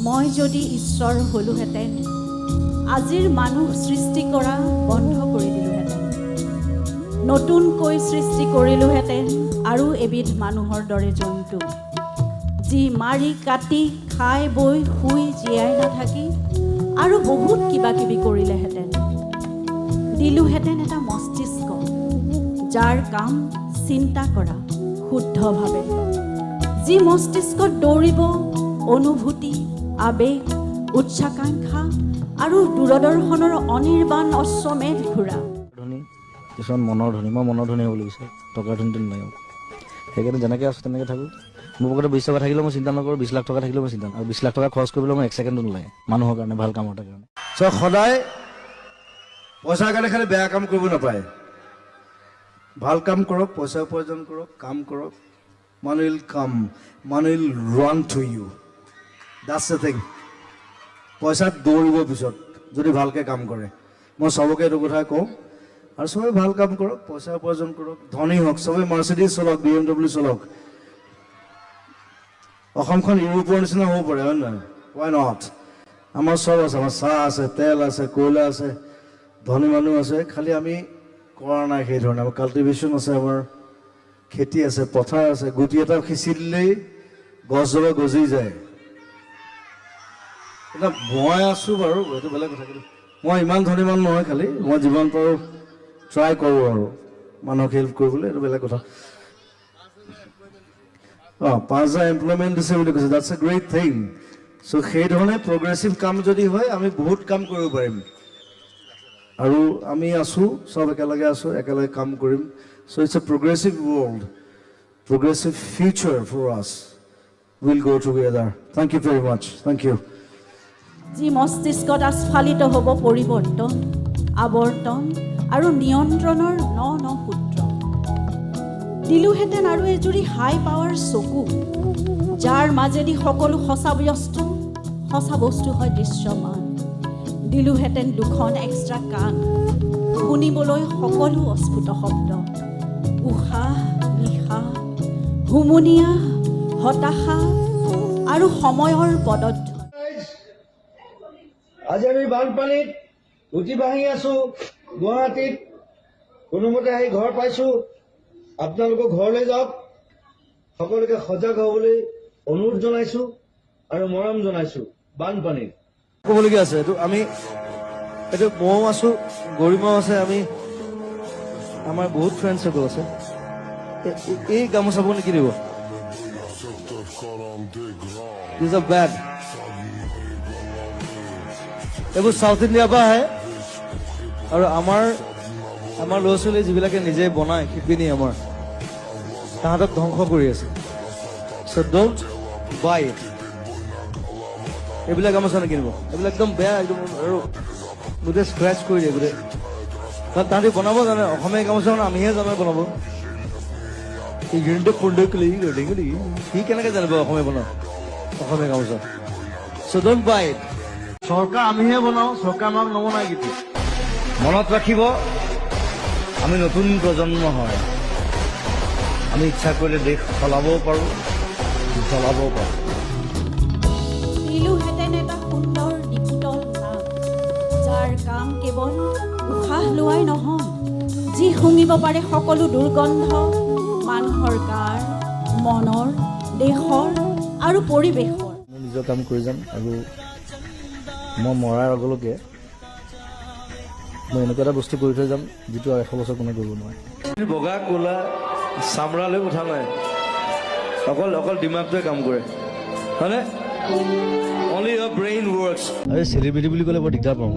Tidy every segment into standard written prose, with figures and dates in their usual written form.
মই যদি ঈশ্বৰ হলোহেঁতেন আজিৰ মানুহ সৃষ্টি কৰা বন্ধ কৰি দিলোহেঁতেন, নতুনকৈ সৃষ্টি কৰিলোহেঁতেন আৰু এবিধ মানুহৰ দৰে জন্তু, যি মাৰি কাটি খাই বৈ শুই জীয়াই নাথাকি আৰু বহুত কিবা কিবি কৰিলেহেঁতেন। দিলোহেঁতেন এটা মস্তিষ্ক, যাৰ কাম চিন্তা কৰা শুদ্ধভাৱে, যি মস্তিষ্কত দৌৰিব অনুভূতি, আবেগ, উচ্চাকাংক্ষা আৰু দূৰদৰ্শনৰ অনিৰ্বাণ অশ্বমেধ ঘূৰা। ধনী কিছুমান মনৰ ধনী, মই মনৰ ধনী হ'বলৈ বিচাৰোঁ, টকাৰ ধনীটো নালাগে। সেইকাৰণে যেনেকৈ আছোঁ তেনেকৈ থাকোঁ। মোৰ পকেটত 20 টকা থাকিলেও মই চিন্তা নকৰোঁ, 20 লাখ টকা থাকিলেও মই চিন্তা নকৰোঁ। আৰু 20 লাখ টকা খৰচ কৰিবলৈ মই 1 ছেকেণ্ডো নালাগে মানুহৰ কাৰণে, ভাল কামৰ এটা কাৰণে। সদায় পইচাৰ কাৰণে খালি বেয়া কাম কৰিব নাপায়। ভাল কাম কৰক, পইচা উপাৰ্জন কৰক, কাম কৰক। Money will come, money will run to you. That's the thing. পইচাত দৌৰিব পিছত যদি ভালকৈ কাম কৰে। মই চবকে এইটো কথা কওঁ, আৰু চবে ভাল কাম কৰক, পইচা উপাৰ্জন কৰক, ধনী হওক, চবে মাৰ্চিডিজ চলক, BMW চলক। অসমখন ইউৰোপৰ নিচিনা হ'ব পাৰে, হয় নহয়? Why not? আমাৰ চব আছে, আমাৰ চাহ আছে, তেল আছে, কয়লা আছে, ধনী মানুহ আছে, খালি আমি কৰা নাই সেই ধৰণে। আমাৰ কাল্টিভেশ্যন আছে, আমাৰ খেতি আছে, পথাৰ আছে। গুটি এটা সিঁচি দিলেই গছজোপা গজি যায়। এতিয়া মই আছোঁ বাৰু, এইটো বেলেগ কথা, কিন্তু মই ইমান ধনী মানুহ নহয়। খালি মই যিমান পাৰোঁ ট্ৰাই কৰোঁ আৰু মানুহক হেল্প কৰিবলৈ, এইটো বেলেগ কথা। 5,000 এমপ্লয়মেণ্ট দিছে বুলি কৈছে, দ্যাটছ এ গ্ৰেট থিং। চ' সেইধৰণে প্ৰগ্ৰেছিভ কাম যদি হয়, আমি বহুত কাম কৰিব পাৰিম। আৰু আমি আছোঁ, চব একেলগে আছোঁ, একেলগে কাম কৰিম। So' it's a progressive world, progressive future for us. We'll go together. Thank you very much. Thank you. যি মস্তিষ্কত আস্ফালিত হ'ব পৰিৱৰ্তন, আৱৰ্তন আৰু নিয়ন্ত্ৰণৰ ন সূত্ৰ। দিলোহেঁতেন আৰু এজুৰি হাই পাৱাৰ চকু, যাৰ মাজেদি সকলো সঁচা বস্তু হয় দৃশ্যমান। দিলোহেঁতেন দুখন এক্সট্ৰা কাণ, শুনিবলৈ সকলো অস্ফুট শব্দ, উশাহ নিশাহ, হুমুনিয়া, হতাশা আৰু সময়ৰ পদধ্বনি। আজি আমি বানপানীত উঠি ভাঙি আছো গুৱাহাটীত, কোনোমতে আহি ঘৰ পাইছো। আপোনালোকক ঘৰলৈ যাওক, সকলোকে সজাগ হ'বলৈ অনুৰোধ জনাইছো আৰু মৰম জনাইছো। বানপানীত ক'বলগীয়া আছে এইটো ময়ো আছোঁ, গৰিমাও আছে, আমাৰ বহুত ফ্ৰেণ্ড চাৰ্কল আছে। এই গামোচাবোৰ নিকি দিব? These are bed. এইবোৰ চাউথ ইণ্ডিয়াৰ পৰা আহে, আৰু আমাৰ ল'ৰা ছোৱালী যিবিলাকে নিজে বনায়, শিপিনী আমাৰ, তাহাঁতক ধ্বংস কৰি আছে। চ' ডোণ্ট বাই ইট। এইবিলাক গামোচা নিকিনিব, এইবিলাক একদম বেয়া, একদম আৰু গোটেই স্ক্ৰেচ কৰি দিয়ে গোটেই। কাৰণ তাহাঁতি বনাব জানে, অসমীয়া গামোচা আমিহে জানো বনাব। সি কেনেকৈ জানিব অসমীয়া বনাওঁ, অসমীয়া গামোচা? চ' ডোণ্ট বাই ইট। চৰকাৰ আমিহে বনাওঁ, চৰকাৰ আমাক নবনাই কিন্তু। মনত ৰাখিব, আমি নতুন প্ৰজন্ম হয়, আমি ইচ্ছা কৰিলে দেশ চলাবও পাৰোঁ, জ্বলাবও পাৰোঁ। দিলোহেঁতেন এটা সুন্দৰ নিপুতল নাম, যাৰ কাম কেৱল উশাহ লোৱাই নহয়, যি শুঙিব পাৰে সকলো দুৰ্গন্ধ মানুহৰ গাৰ, মনৰ, দেশৰ আৰু পৰিৱেশৰ। মই নিজৰ কাম কৰি যাম, আৰু মই মৰাৰ আগলৈকে মই এনেকুৱা এটা বস্তু কৰি থৈ যাম যিটো আৰু 100 বছৰ কোনে কৰিব নোৱাৰে। বগা ক'লা চামৰালৈ কথা নাই, অকল দিমাগটোৱে কাম কৰে, হয়নে? অনলি ইয়ৰ ব্ৰেইন ৱৰ্কছ। আৰু চেলিব্ৰিটি বুলি ক'লে বৰ দিগদাৰ পাওঁ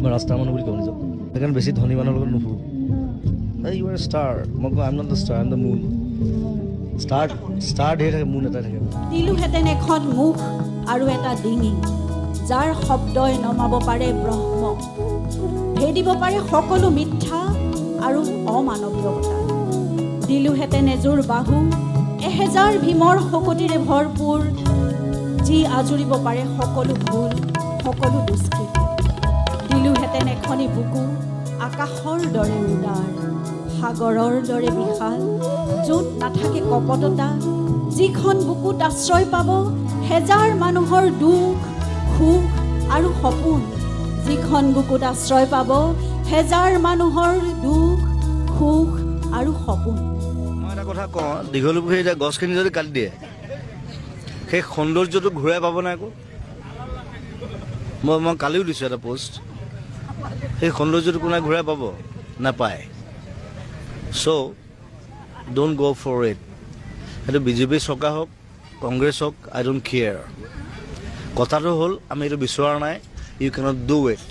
মই ৰাস্তাৰ মানুহ বুলি কওঁ নিজক, সেইকাৰণে বেছি ধনী মানুহৰ লগত নুফুৰোঁ। ইউ আৰ ষ্টাৰ, মই কওঁ I am not the star, I am the moon. Star ধেৰ থাকে, মুন এটাই থাকে। দিলোহেঁতেন এখন মুখ আৰু এটা ডিঙি, যাৰ শব্দই নমাব পাৰে ব্ৰহ্ম, ভেদিব পাৰে সকলো মিথ্যা আৰু অমানৱীয়তা। দিলোহেঁতেন এযোৰ বাহু, 1000 ভীমৰ শকতিৰে ভৰপূৰ, যি আজুৰিব পাৰে সকলো ভুল, সকলো দুষ্কৃতি। দিলোহেঁতেন এখনি বুকু, আকাশৰ দৰে উদাৰ, সাগৰৰ দৰে বিশাল, য'ত নাথাকে কপটতা, যিখন বুকুত আশ্ৰয় পাব হেজাৰ মানুহৰ দুখ সুখ আৰু সপোন যিখন বুকুত আশ্ৰয় পাব হেজাৰ মানুহৰ দুখ সুখ আৰু সপোন। মই এটা কথা কওঁ, দীঘলী পুখুৰী এতিয়া গছখিনি যদি কাটি দিয়ে সেই সৌন্দৰ্যটো ঘূৰাই পাব নাই আকৌ? মই কালিও দিছোঁ এটা পোষ্ট, সেই সৌন্দৰ্যটো কোনে ঘূৰাই পাব? নাপায়। চ' ডোণ্ট গ' ফৰ ইট। সেইটো বিজেপি চৰকাৰ হওক কংগ্ৰেছ হওক, আই ডোণ্ট কেয়াৰ। কথাটো হ'ল আমি এইটো বিচৰা নাই। You can't do it,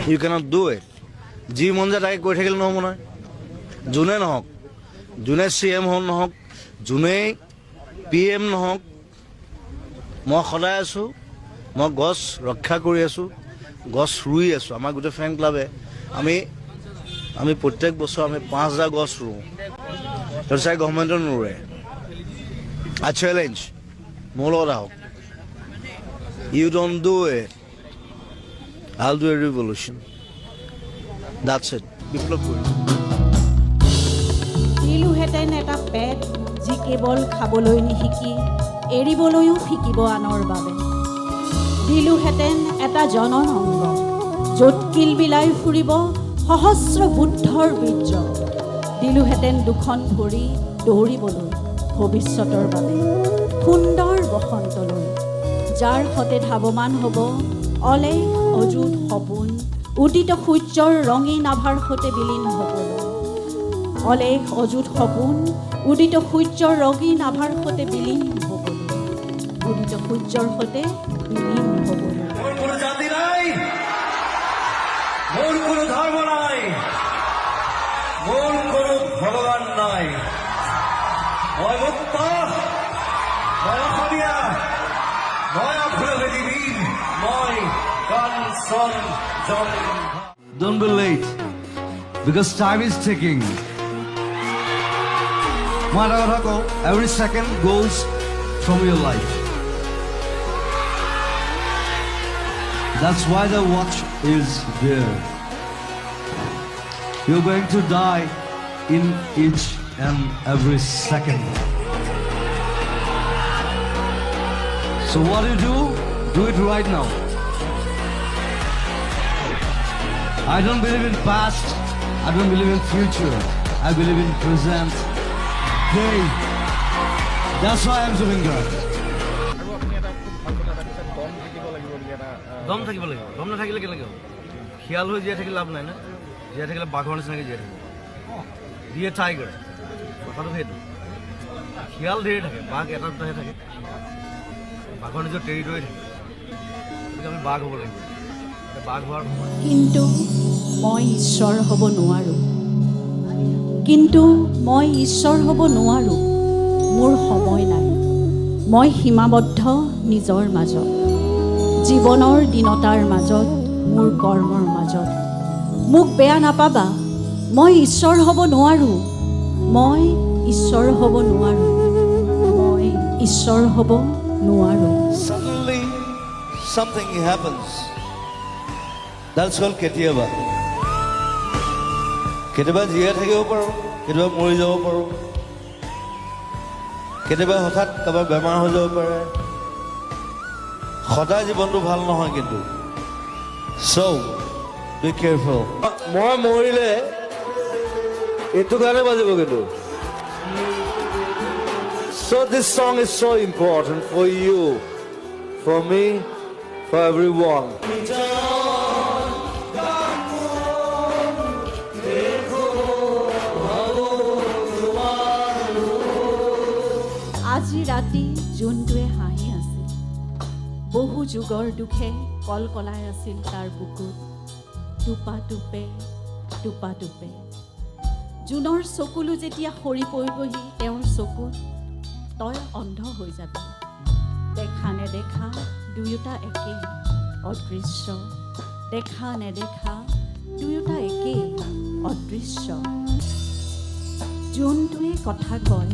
you can't do it. যি মন যায় তাকে কৈ থাকিলে নহ'ব নহয়। যোনে নহওক, যোনে CM নহওক, যোনেই PM নহওক, মই সদায় আছোঁ। মই গছ ৰক্ষা কৰি আছোঁ, গছ ৰুই আছোঁ। আমাৰ গোটেই ফেন ক্লাবে আমি প্ৰত্যেক বছৰ আমি 5,000 গছ ৰুওঁ। সেইটো চাই গভৰ্ণমেণ্টে নোৰোৱে। আই চেলেঞ্জ, মোৰ লগত আহক। You don't do it, I'll do a revolution. That's it. বিপ্লৱ কৰিম। দিলোহেঁতেন এটা পেট যি কেৱল খাবলৈ নিশিকি এৰিবলৈও শিকিব আনৰ বাবে। দিলোহেঁতেন এটা জনন অংগ য'ত কিলবিলাই ফুৰিব সহস্ৰ বুদ্ধৰ বীৰ্য। দিলোহেঁতেন দুখন ভৰি দৌৰিবলৈ ভৱিষ্যতৰ বাবে সুন্দৰ বসন্তলৈ, যাৰ সতে ধাৱমান হ'ব অলেখ অযুত সপোন উদিত সূৰ্যৰ ৰঙীন আভাৰ সতে বিলীন হ'বলৈ। অলেখ অযুত সপোন উদিত সূৰ্যৰ ৰঙীন আভাৰ সতে বিলীন হ'বলৈ, উদিত সূৰ্যৰ সতে বিলীন হ'বলৈ। মোৰ কোনো জাতি নাই, মোৰ কোনো ধৰ্ম নাই, মোৰ কোনো ভগৱান নাই। মই মুক্ত, মই অসমীয়া, মই অগ্ৰগতিবীৰ, মই কাঞ্চন জংঘা। Don't be late, because time is ticking. মই এটা কথা কওঁ, every second goes from your life. That's why the watch is there. You're going to die in each and every second. So what do it right now. I don't believe in past, I don't believe in future, I believe in present day. That's why I'm doing that. দম থাকিব লাগিব। দম নাথাকিলে কেনেকৈ হ'ব? শিয়াল হৈ জীয়াই থাকিলে লাভ নাই না। জীয়াই থাকিলে বাঘৰ নিচিনাকৈ জীয়াই থাকিব। বি এ টাইগাৰ, কথাটো সেইটো। শিয়াল ধেৰ থাকে, বাঘ এটা দুটাহে থাকে। বাঘৰ নিজৰ টেৰিটৰি থাকে, গতিকে আমি বাঘ হ'ব লাগিব। বাঘ হোৱাৰ কিন্তু মই ঈশ্বৰ হ'ব নোৱাৰোঁ, কিন্তু মই ঈশ্বৰ হ'ব নোৱাৰোঁ। মোৰ সময় নাই, মই সীমাবদ্ধ নিজৰ মাজত, জীৱনৰ দীনতাৰ মাজত, মোৰ কৰ্মৰ মাজত। মোক বেয়া নাপাবা, মই ঈশ্বৰ হ'ব নোৱাৰোঁ, মই ঈশ্বৰ হ'ব নোৱাৰোঁ, মই ঈশ্বৰ হ'ব নোৱাৰোঁ। Suddenly something happens. That's called কেতিয়াবা। কেতিয়াবা জীয়াই থাকিব পাৰোঁ, কেতিয়াবা মৰি যাব পাৰোঁ, কেতিয়াবা হঠাৎ কাৰোবাৰ বেমাৰ হৈ যাব পাৰে। সদায় জীৱনটো ভাল নহয় কিন্তু। So be careful. মই মৰিলে এইটো গানে বাজিব কিন্তু। So this song is so important for you, for me, for everyone. আজি ৰাতি জোনটোৱে হাঁহি আছিল, বহু যুগৰ দুখে কলকলাই আছিল তাৰ বুকুত। টোপা টোপে টোপা টোপে জোনৰ চকুলো যেতিয়া সৰি পৰিবহি তেওঁৰ চকুত, তই অন্ধ হৈ যাবি। দেখা নেদেখা দুয়োটা একেই অদৃশ্য, দেখা নেদেখা দুয়োটা একেই অদৃশ্য। জোনটোৱে কথা কয়,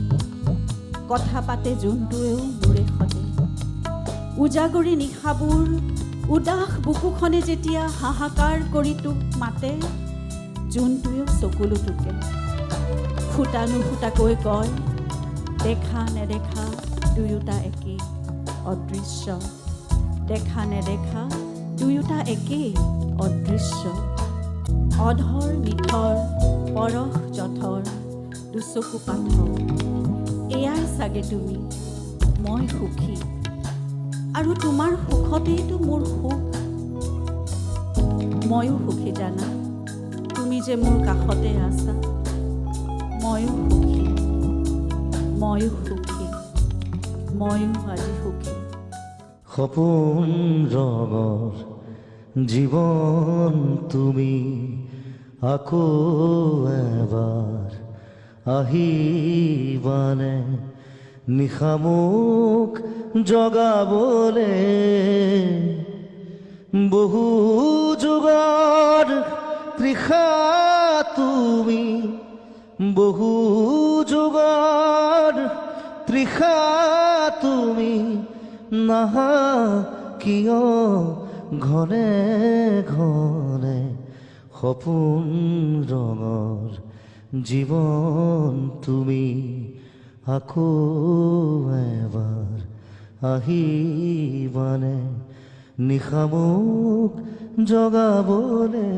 কথা পাতে জোনটোৱেও মোৰে সতে। উজাগৰি নিশাবোৰ উদাস বুকুখনে যেতিয়া হাহাকাৰ কৰি তোক মাতে, জোনটোৱেও চকুলো তোকে ফুটা নুফুটাকৈ কয়, দেখা নেদেখা দুয়োটা একেই অদৃশ্য দেখা নেদেখা দুয়োটা একেই অদৃশ্য অধৰ মিঠৰ পৰশ জঠৰ দুচকু পাথৰ এয়াই চাগে তুমি মই সুখী আৰু তোমাৰ সুখতেইতো মোৰ সুখ ময়ো সুখী জানা তুমি যে মোৰ কাষতে আছা ময়ো সুখী ময়ো সুখী ময়ো আজি সুখী সপোন ৰঙৰ জীৱন তুমি আকৌ এবাৰ আহিবানে নিশামুখ জগাবলে বহু যুগৰ তৃষা তুমি বহু যুগৰ তৃষা তুমি নাহা কিয় ঘনে ঘনে সপোন ৰঙৰ জীৱন তুমি আকৌ এবাৰ আহিবানে নিশামুখ জগাবলে